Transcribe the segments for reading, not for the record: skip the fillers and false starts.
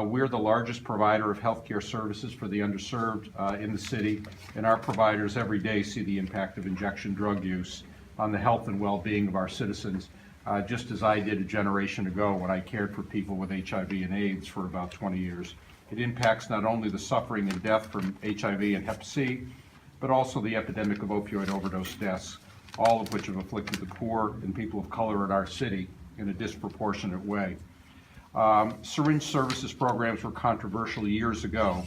We're the largest provider of healthcare services for the underserved in the city, and our providers every day see the impact of injection drug use on the health and well-being of our citizens, just as I did a generation ago when I cared for people with HIV and AIDS for about 20 years. It impacts not only the suffering and death from HIV and Hep C, but also the epidemic of opioid overdose deaths, all of which have afflicted the poor and people of color in our city in a disproportionate way. Syringe services programs were controversial years ago,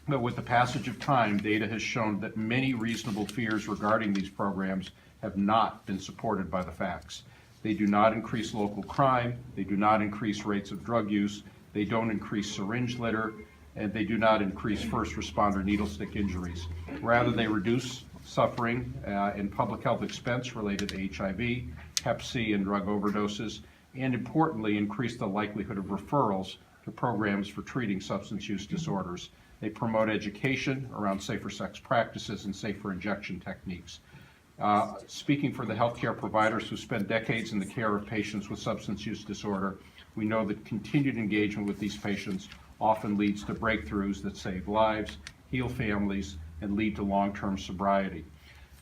but with the passage of time, data has shown that many reasonable fears regarding these programs have not been supported by the facts. They do not increase local crime, they do not increase rates of drug use, they don't increase syringe litter, and they do not increase first responder needle stick injuries. Rather, they reduce suffering and public health expense related to HIV, Hep C, and drug overdoses, and importantly, increase the likelihood of referrals to programs for treating substance use disorders. They promote education around safer sex practices and safer injection techniques. Speaking for the healthcare providers who spend decades in the care of patients with substance use disorder, we know that continued engagement with these patients often leads to breakthroughs that save lives, heal families, and lead to long-term sobriety.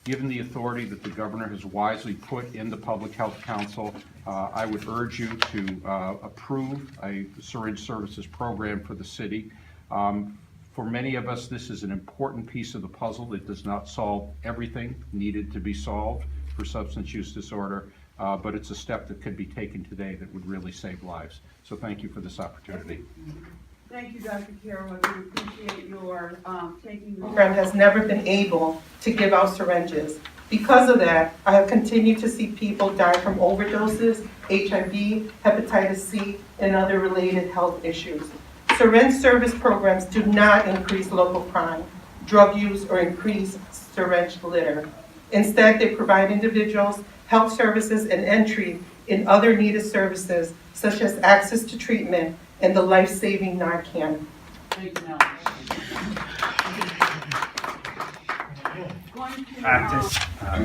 Given the authority that the governor has wisely put in the Public Health Council, I would urge you to approve a syringe services program for the city. For many of us, this is an important piece of the puzzle. It does not solve everything needed to be solved for substance use disorder, but it's a step that could be taken today that would really save lives. So thank you for this opportunity. Thank you, Dr. Keroack. We appreciate your taking the program has never been able to give out syringes. Because of that, I have continued to see people die from overdoses, HIV, hepatitis C, and other related health issues. Syringe service programs do not increase local crime, drug use, or increase syringe litter. Instead, they provide individuals health services and entry in other needed services, such as access to treatment and the life-saving Narcan. Thank you, Practice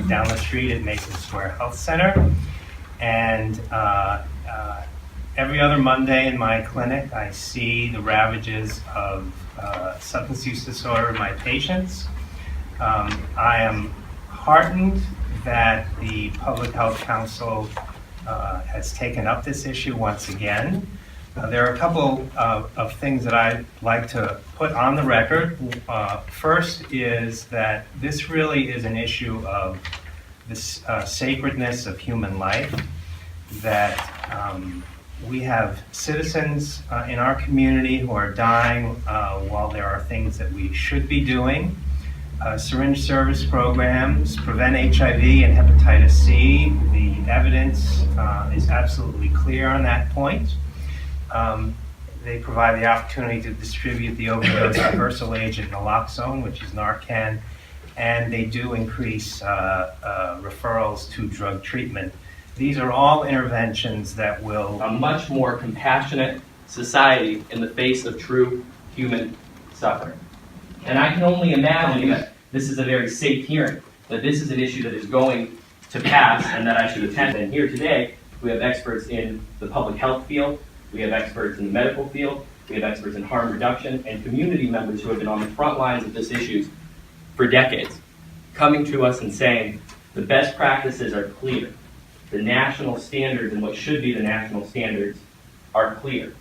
down the street at Mason Square Health Center, and every other Monday in my clinic I see the ravages of substance use disorder in my patients. I am heartened that the Public Health Council has taken up this issue once again. There are a couple of things that I'd like to put on the record. First is that this really is an issue of the sacredness of human life, that we have citizens in our community who are dying while there are things that we should be doing. Syringe service programs prevent HIV and hepatitis C. The evidence is absolutely clear on that point. They provide the opportunity to distribute the overdose reversal agent naloxone, which is Narcan, and they do increase referrals to drug treatment. These are all interventions that will a much more compassionate society in the face of true human suffering. And I can only imagine that this is a very safe hearing, that this is an issue that is going to pass and that I should attend. And here today, we have experts in the public health field, we have experts in the medical field, we have experts in harm reduction, and community members who have been on the front lines of this issue for decades, coming to us and saying the best practices are clear. The national standards and what should be the national standards are clear.